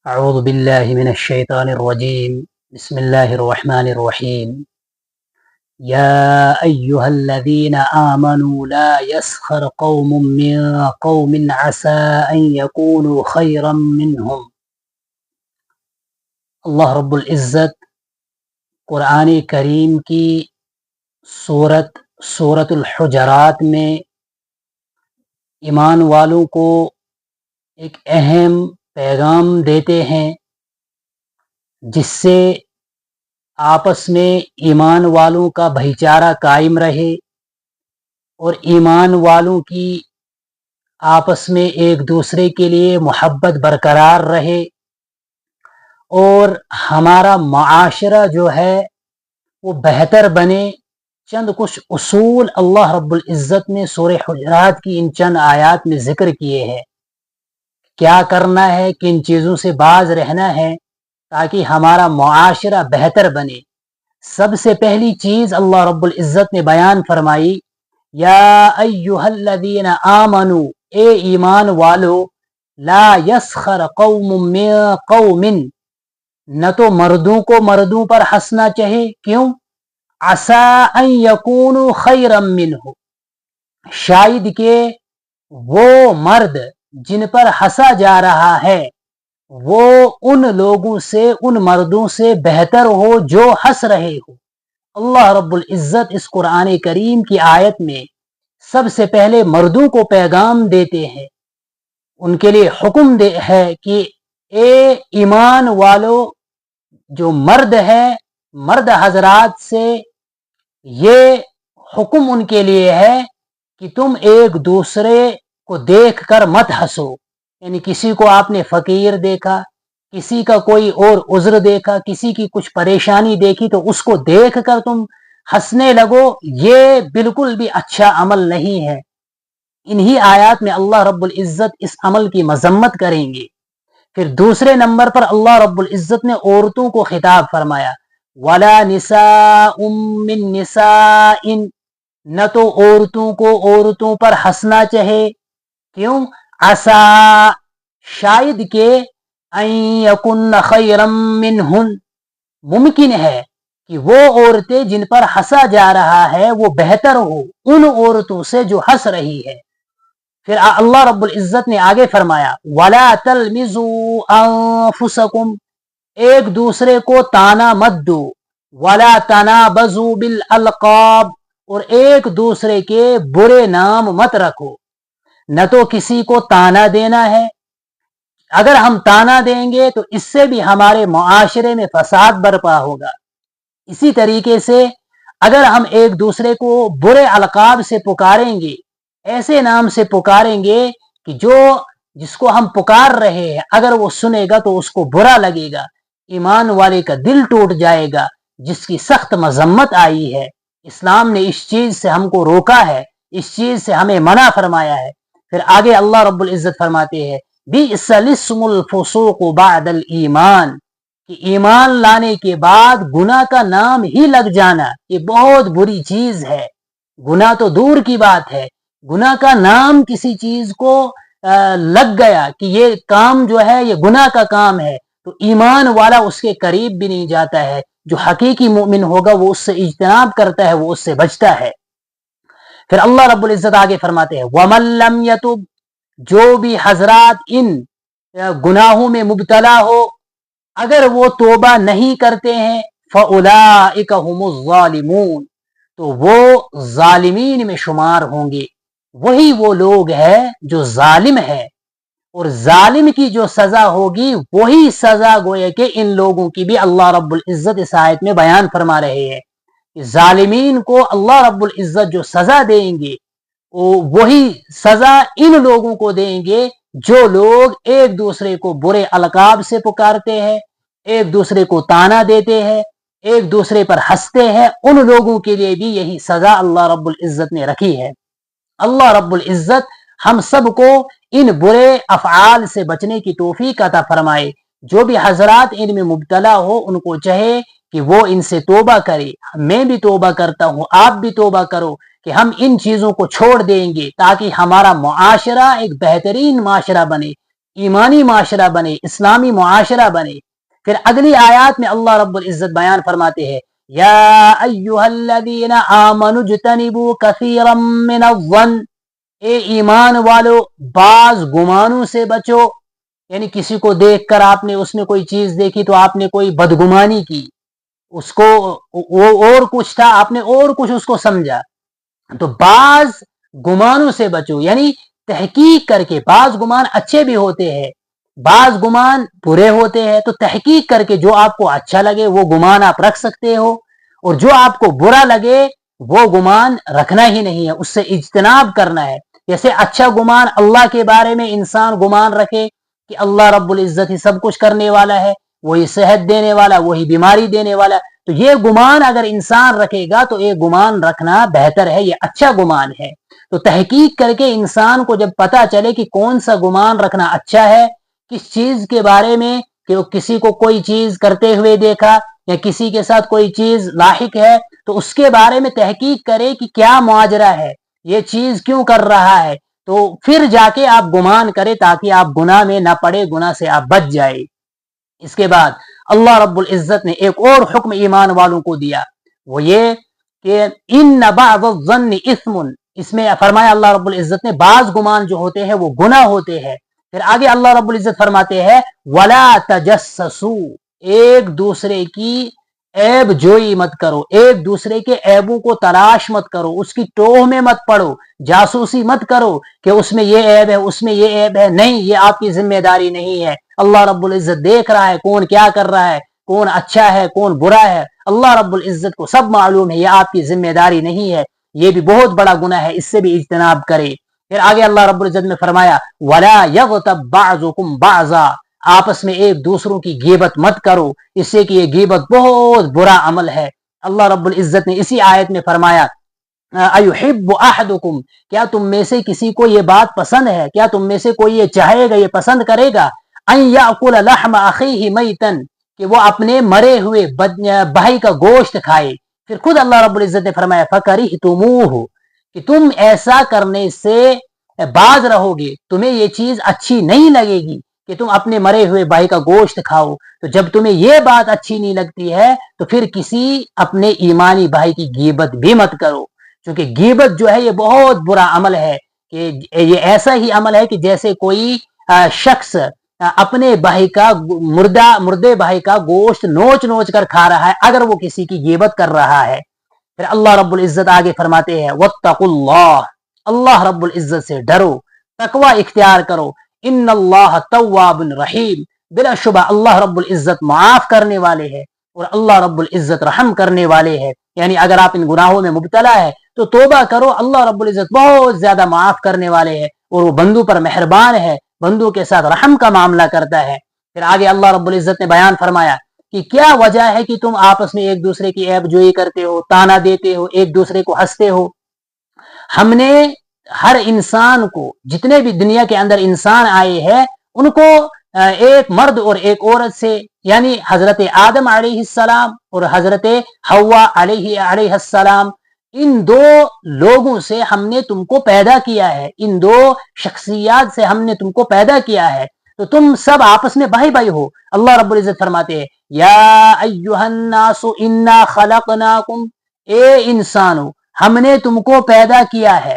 أعوذ بالله من الشيطان الرجيم. بسم الله الرحمن الرحيم. يا أيها الذين آمنوا لا يسخر قوم من قوم عسى أن يكونوا خيرا منهم. اللہ رب العزت قرآن کریم کی سورت الحجرات میں ایمان والوں کو ایک اہم پیغام دیتے ہیں جس سے آپس میں ایمان والوں کا بھائی چارہ قائم رہے اور ایمان والوں کی آپس میں ایک دوسرے کے لیے محبت برقرار رہے اور ہمارا معاشرہ جو ہے وہ بہتر بنے۔ چند کچھ اصول اللہ رب العزت نے سورہ حجرات کی ان چند آیات میں ذکر کیے ہیں، کیا کرنا ہے، کن چیزوں سے باز رہنا ہے تاکہ ہمارا معاشرہ بہتر بنے۔ سب سے پہلی چیز اللہ رب العزت نے بیان فرمائی، یا ایہا الذین آمنو، اے ایمان والو، لا یسخر قوم من قوم، نہ تو مردوں کو مردوں پر ہنسنا چاہے، کیوں؟ عسیٰ ان یکونوا خیرا منہ، شاید کہ وہ مرد جن پر ہنسا جا رہا ہے وہ ان لوگوں سے، ان مردوں سے بہتر ہو جو ہنس رہے ہو۔ اللہ رب العزت اس قرآن کریم کی آیت میں سب سے پہلے مردوں کو پیغام دیتے ہیں، ان کے لیے حکم ہے کہ اے ایمان والو، جو مرد ہے، مرد حضرات سے یہ حکم ان کے لیے ہے کہ تم ایک دوسرے کو دیکھ کر مت ہنسو، یعنی کسی کو آپ نے فقیر دیکھا، کسی کا کوئی اور عذر دیکھا، کسی کی کچھ پریشانی دیکھی تو اس کو دیکھ کر تم ہنسنے لگو، یہ بالکل بھی اچھا عمل نہیں ہے۔ انہی آیات میں اللہ رب العزت اس عمل کی مذمت کریں گے۔ پھر دوسرے نمبر پر اللہ رب العزت نے عورتوں کو خطاب فرمایا، وَلَا نِسَاءٌ مِّن نِسَاءٍ، نہ تو عورتوں کو عورتوں پر ہنسنا چاہے، کیوں؟ عسیٰ، شاید کہ ان یکن خیرا منہن، ممکن ہے کہ وہ عورتیں جن پر ہنسا جا رہا ہے وہ بہتر ہو ان عورتوں سے جو ہنس رہی ہے۔ پھر اللہ رب العزت نے آگے فرمایا، وَلَا تَلْمِزُوا أَنفُسَكُمْ، ایک دوسرے کو تانا مت دو، وَلَا تَنَابَزُوا بِالْأَلْقَابِ، اور ایک دوسرے کے برے نام مت رکھو۔ نہ تو کسی کو تانا دینا ہے، اگر ہم تانا دیں گے تو اس سے بھی ہمارے معاشرے میں فساد برپا ہوگا۔ اسی طریقے سے اگر ہم ایک دوسرے کو برے القاب سے پکاریں گے، ایسے نام سے پکاریں گے کہ جس کو ہم پکار رہے ہیں اگر وہ سنے گا تو اس کو برا لگے گا، ایمان والے کا دل ٹوٹ جائے گا، جس کی سخت مذمت آئی ہے۔ اسلام نے اس چیز سے ہم کو روکا ہے، اس چیز سے ہمیں منع فرمایا ہے۔ پھر آگے اللہ رب العزت فرماتے ہیں، بئس الاسم الفسوق بعد الایمان، کہ ایمان لانے کے بعد گناہ کا نام ہی لگ جانا یہ بہت بری چیز ہے۔ گناہ تو دور کی بات ہے، گناہ کا نام کسی چیز کو لگ گیا کہ یہ کام جو ہے یہ گناہ کا کام ہے تو ایمان والا اس کے قریب بھی نہیں جاتا ہے۔ جو حقیقی مومن ہوگا وہ اس سے اجتناب کرتا ہے، وہ اس سے بچتا ہے۔ پھر اللہ رب العزت آگے فرماتے ہیں، وَمَن لَّمْ يَتُبْ، جو بھی حضرات ان گناہوں میں مبتلا ہو اگر وہ توبہ نہیں کرتے ہیں، فَأُولَٰئِكَ هُمُ الظَّالِمُونَ، تو وہ ظالمین میں شمار ہوں گے۔ وہی وہ لوگ ہیں جو ظالم ہے، اور ظالم کی جو سزا ہوگی وہی سزا گویا کہ ان لوگوں کی بھی اللہ رب العزت اس آیت میں بیان فرما رہے ہیں کہ ظالمین کو اللہ رب العزت جو سزا دیں گے وہی سزا ان لوگوں کو دیں گے جو لوگ ایک دوسرے کو برے القاب سے پکارتے ہیں، ایک دوسرے کو تانا دیتے ہیں، ایک دوسرے پر ہنستے ہیں، ان لوگوں کے لیے بھی یہی سزا اللہ رب العزت نے رکھی ہے۔ اللہ رب العزت ہم سب کو ان برے افعال سے بچنے کی توفیق عطا فرمائے۔ جو بھی حضرات ان میں مبتلا ہو ان کو چاہے کہ وہ ان سے توبہ کرے، میں بھی توبہ کرتا ہوں، آپ بھی توبہ کرو کہ ہم ان چیزوں کو چھوڑ دیں گے تاکہ ہمارا معاشرہ ایک بہترین معاشرہ بنے۔ ایمانی معاشرہ بنے، اسلامی معاشرہ بنے۔ پھر اگلی آیات میں اللہ رب العزت بیان فرماتے ہیں یا ایھا الذین آمنوا اجتنبوا کثیرا من الظن، اے ایمان والو بعض گمانوں سے بچو، یعنی کسی کو دیکھ کر آپ نے اس میں کوئی چیز دیکھی تو آپ نے کوئی بدگمانی کی، اس کو وہ اور کچھ تھا، آپ نے اور کچھ اس کو سمجھا، تو بعض گمانوں سے بچو، یعنی تحقیق کر کے۔ بعض گمان اچھے بھی ہوتے ہیں، بعض گمان برے ہوتے ہیں، تو تحقیق کر کے جو آپ کو اچھا لگے وہ گمان آپ رکھ سکتے ہو، اور جو آپ کو برا لگے وہ گمان رکھنا ہی نہیں ہے، اس سے اجتناب کرنا ہے۔ جیسے اچھا گمان اللہ کے بارے میں انسان گمان رکھے کہ اللہ رب العزت ہی سب کچھ کرنے والا ہے، وہی صحت دینے والا، وہی بیماری دینے والا، تو یہ گمان اگر انسان رکھے گا تو یہ گمان رکھنا بہتر ہے، یہ اچھا گمان ہے۔ تو تحقیق کر کے انسان کو جب پتا چلے کہ کون سا گمان رکھنا اچھا ہے، کس چیز کے بارے میں، کہ وہ کسی کو کوئی چیز کرتے ہوئے دیکھا یا کسی کے ساتھ کوئی چیز لاحق ہے، تو اس کے بارے میں تحقیق کرے کہ کیا ماجرا ہے، یہ چیز کیوں کر رہا ہے، تو پھر جا کے آپ گمان کرے تاکہ آپ گناہ میں نہ پڑے، گناہ سے آپ بچ جائے۔ اس کے بعد اللہ رب العزت نے ایک اور حکم ایمان والوں کو دیا، وہ یہ کہ ان بعض الظن اثم، اس میں فرمایا اللہ رب العزت نے بعض گمان جو ہوتے ہیں وہ گناہ ہوتے ہیں۔ پھر آگے اللہ رب العزت فرماتے ہیں ولا تجسسوا، ایک دوسرے کی عیب جوئی مت کرو، ایک دوسرے کے عیبوں کو تلاش مت کرو، اس کی ٹوہ میں مت پڑو، جاسوسی مت کرو کہ اس میں یہ عیب ہے، اس میں یہ عیب ہے، نہیں، یہ آپ کی ذمہ داری نہیں ہے۔ اللہ رب العزت دیکھ رہا ہے کون کیا کر رہا ہے، کون اچھا ہے کون برا ہے، اللہ رب العزت کو سب معلوم ہے، یہ آپ کی ذمہ داری نہیں ہے، یہ بھی بہت بڑا گناہ ہے، اس سے بھی اجتناب کرے۔ پھر آگے اللہ رب العزت نے فرمایا وَلَا يَغْتَبْ بَعْضُكُمْ بَعْضًا، آپس میں ایک دوسروں کی غیبت مت کرو، اس سے کہ یہ غیبت بہت برا عمل ہے۔ اللہ رب العزت نے اسی آیت میں فرمایا اَيُحِبُّ أَحَدُكُمْ، کیا تم میں سے کسی کو یہ بات پسند ہے، کیا تم میں سے کوئی یہ چاہے گا، یہ پسند کرے گا أَن يَأْكُلَ لَحْمَ أَخِيهِ مَيْتًا، کہ وہ اپنے مرے ہوئے بھائی کا گوشت کھائے۔ پھر خود اللہ رب العزت نے فرمایا فَكَرِهْتُمُوهُ، کہ تم ایسا کرنے سے باز رہو گے، تمہیں یہ چیز اچھی نہیں لگے گی کہ تم اپنے مرے ہوئے بھائی کا گوشت کھاؤ۔ تو جب تمہیں یہ بات اچھی نہیں لگتی ہے تو پھر کسی اپنے ایمانی بھائی کی غیبت بھی مت کرو، کیونکہ غیبت جو ہے یہ بہت برا عمل ہے، کہ یہ ایسا ہی عمل ہے کہ جیسے کوئی شخص اپنے بھائی کا مردے بھائی کا گوشت نوچ نوچ کر کھا رہا ہے اگر وہ کسی کی غیبت کر رہا ہے۔ پھر اللہ رب العزت آگے فرماتے ہیں وَاتَّقُوا اللَّهَ، اللہ رب العزت سے ڈرو، تقوی اختیار کرو، ان اللہ تواب رحیم، بلا شبہ اللہ رب العزت معاف کرنے والے ہیں اور اللہ رب العزت رحم کرنے والے ہیں۔ یعنی اگر آپ ان گناہوں میں مبتلا ہے تو توبہ کرو، اللہ رب العزت بہت زیادہ معاف کرنے والے ہیں اور وہ بندوں پر مہربان ہے، بندوں کے ساتھ رحم کا معاملہ کرتا ہے۔ پھر آگے اللہ رب العزت نے بیان فرمایا کہ کیا وجہ ہے کہ تم آپس میں ایک دوسرے کی عیب جوئی کرتے ہو، تانا دیتے ہو، ایک دوسرے کو ہنستے ہو۔ ہم نے ہر انسان کو، جتنے بھی دنیا کے اندر انسان آئے ہیں، ان کو ایک مرد اور ایک عورت سے، یعنی حضرت آدم علیہ السلام اور حضرت حوا علیہ السلام، ان دو لوگوں سے ہم نے تم کو پیدا کیا ہے، ان دو شخصیات سے ہم نے تم کو پیدا کیا ہے، تو تم سب آپس میں بھائی بھائی ہو۔ اللہ رب العزت فرماتے ہیں یا ایھا الناس انا خلقناکم، اے انسانو ہم نے تم کو پیدا کیا ہے،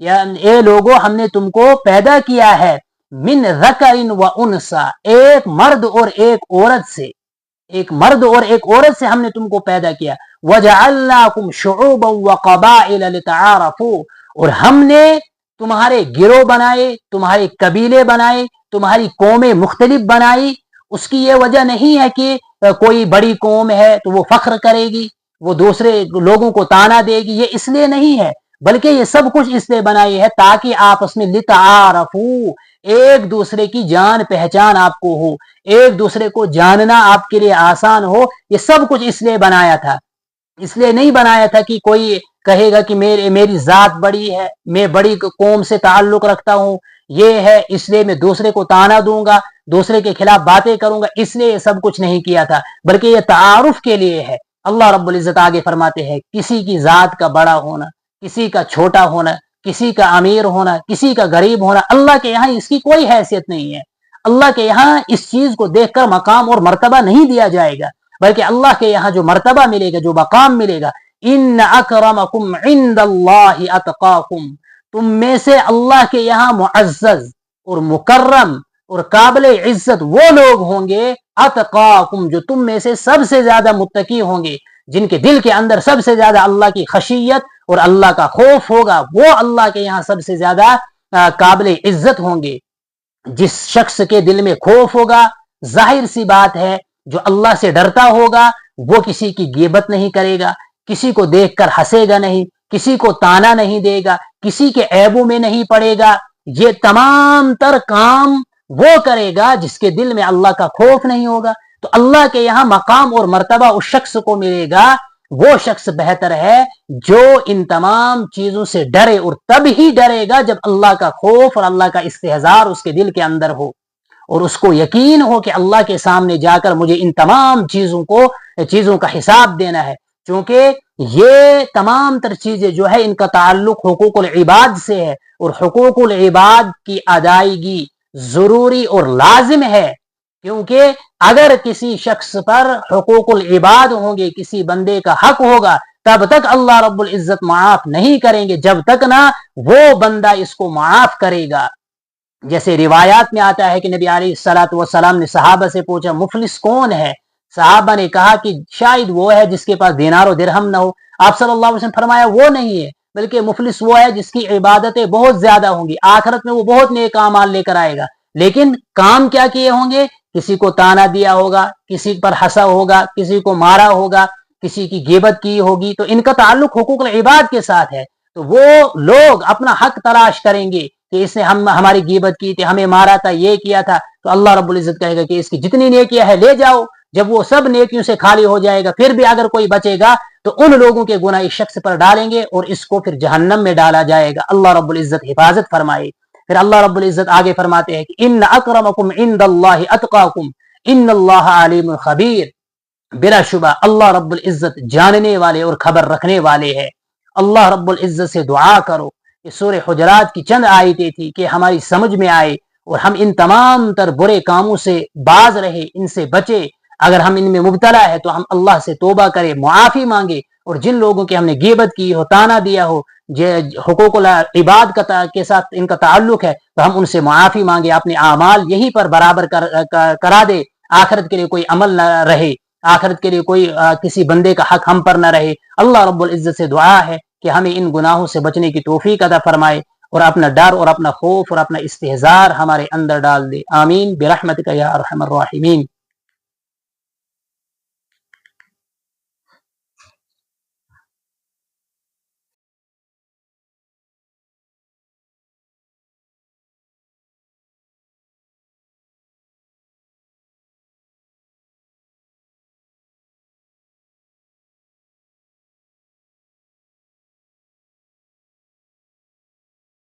یا اے لوگو ہم نے تم کو پیدا کیا ہے، من ذکر و انثی، ایک مرد اور ایک عورت سے، ایک مرد اور ایک عورت سے ہم نے تم کو پیدا کیا، وجعلناکم شعوبا وقبائل لتعارفوا، اور ہم نے تمہارے گروہ بنائے، تمہارے قبیلے بنائے، تمہاری قومیں مختلف بنائی۔ اس کی یہ وجہ نہیں ہے کہ کوئی بڑی قوم ہے تو وہ فخر کرے گی، وہ دوسرے لوگوں کو تانا دے گی، یہ اس لیے نہیں ہے، بلکہ یہ سب کچھ اس لیے بنائی ہے تاکہ آپس میں لتعارفوا، ایک دوسرے کی جان پہچان آپ کو ہو، ایک دوسرے کو جاننا آپ کے لیے آسان ہو۔ یہ سب کچھ اس لیے بنایا تھا، اس لیے نہیں بنایا تھا کہ کوئی کہے گا کہ میری ذات بڑی ہے، میں بڑی قوم سے تعلق رکھتا ہوں، یہ ہے اس لیے میں دوسرے کو تانا دوں گا، دوسرے کے خلاف باتیں کروں گا، اس لیے یہ سب کچھ نہیں کیا تھا، بلکہ یہ تعارف کے لیے ہے۔ اللہ رب العزت آگے فرماتے ہیں کسی کی ذات کا بڑا ہونا، کسی کا چھوٹا ہونا، کسی کا امیر ہونا، کسی کا غریب ہونا، اللہ کے یہاں اس کی کوئی حیثیت نہیں ہے۔ اللہ کے یہاں اس چیز کو دیکھ کر مقام اور مرتبہ نہیں دیا جائے گا، بلکہ اللہ کے یہاں جو مرتبہ ملے گا، جو مقام ملے گا، ان اکرمکم عند اللہ اتقاکم، تم میں سے اللہ کے یہاں معزز اور مکرم اور قابل عزت وہ لوگ ہوں گے، اتقاکم، جو تم میں سے سب سے زیادہ متقی ہوں گے، جن کے دل کے اندر سب سے زیادہ اللہ کی خشیت اور اللہ کا خوف ہوگا، وہ اللہ کے یہاں سب سے زیادہ قابل عزت ہوں گے۔ جس شخص کے دل میں خوف ہوگا، ظاہر سی بات ہے جو اللہ سے ڈرتا ہوگا وہ کسی کی غیبت نہیں کرے گا، کسی کو دیکھ کر ہنسے گا نہیں، کسی کو تانا نہیں دے گا، کسی کے عیبوں میں نہیں پڑے گا۔ یہ تمام تر کام وہ کرے گا جس کے دل میں اللہ کا خوف نہیں ہوگا۔ تو اللہ کے یہاں مقام اور مرتبہ اس شخص کو ملے گا، وہ شخص بہتر ہے جو ان تمام چیزوں سے ڈرے، اور تب ہی ڈرے گا جب اللہ کا خوف اور اللہ کا استحضار اس کے دل کے اندر ہو، اور اس کو یقین ہو کہ اللہ کے سامنے جا کر مجھے ان تمام چیزوں کا حساب دینا ہے، چونکہ یہ تمام تر چیزیں جو ہے ان کا تعلق حقوق العباد سے ہے، اور حقوق العباد کی ادائیگی ضروری اور لازم ہے، کیونکہ اگر کسی شخص پر حقوق العباد ہوں گے، کسی بندے کا حق ہوگا، تب تک اللہ رب العزت معاف نہیں کریں گے جب تک نہ وہ بندہ اس کو معاف کرے گا۔ جیسے روایات میں آتا ہے کہ نبی علیہ الصلوۃ والسلام نے صحابہ سے پوچھا مفلس کون ہے؟ صحابہ نے کہا کہ شاید وہ ہے جس کے پاس دینار و درہم نہ ہو۔ آپ صلی اللہ علیہ وسلم فرمایا وہ نہیں ہے، بلکہ مفلس وہ ہے جس کی عبادتیں بہت زیادہ ہوں گی، آخرت میں وہ بہت نیک اعمال لے کر آئے گا، لیکن کام کیا کیے ہوں گے؟ کسی کو تانا دیا ہوگا، کسی پر ہنسا ہوگا، کسی کو مارا ہوگا، کسی کی غیبت کی ہوگی۔ تو ان کا تعلق حقوق العباد کے ساتھ ہے، تو وہ لوگ اپنا حق تلاش کریں گے کہ اس نے ہماری غیبت کی تھی، ہمیں مارا تھا، یہ کیا تھا، تو اللہ رب العزت کہے گا کہ اس کی جتنی نیکیاں ہے لے جاؤ۔ جب وہ سب نیکیوں سے خالی ہو جائے گا، پھر بھی اگر کوئی بچے گا تو ان لوگوں کے گناہ اس شخص پر ڈالیں گے اور اس کو پھر جہنم میں ڈالا جائے گا۔ اللہ رب العزت حفاظت فرمائے۔ پھر اللہ رب العزت آگے فرماتے ہیں کہ ان اکرمکم عند اللہ اتقاکم ان اللہ علیم خبیر، بلا شبہ اللہ رب العزت جاننے والے اور خبر رکھنے والے ہے۔ اللہ رب العزت سے دعا کرو۔ یہ سورہ حجرات کی چند آیتیں تھی کہ ہماری سمجھ میں آئے اور ہم ان تمام تر برے کاموں سے باز رہے، ان سے بچے۔ اگر ہم ان میں مبتلا ہے تو ہم اللہ سے توبہ کرے، معافی مانگے، اور جن لوگوں کی ہم نے غیبت کی ہو، تانا دیا ہو، حقوق العباد کے ساتھ ان کا تعلق ہے، تو ہم ان سے معافی مانگے، اپنے اعمال یہیں پر برابر کرا دے، آخرت کے لیے کوئی عمل نہ رہے، آخرت کے لیے کوئی کسی بندے کا حق ہم پر نہ رہے۔ اللہ رب العزت سے دعا ہے کہ ہمیں ان گناہوں سے بچنے کی توفیق عطا فرمائے، اور اپنا ڈر اور اپنا خوف اور اپنا استحضار ہمارے اندر ڈال دے۔ آمین برحمتک یا ارحم الراحمین۔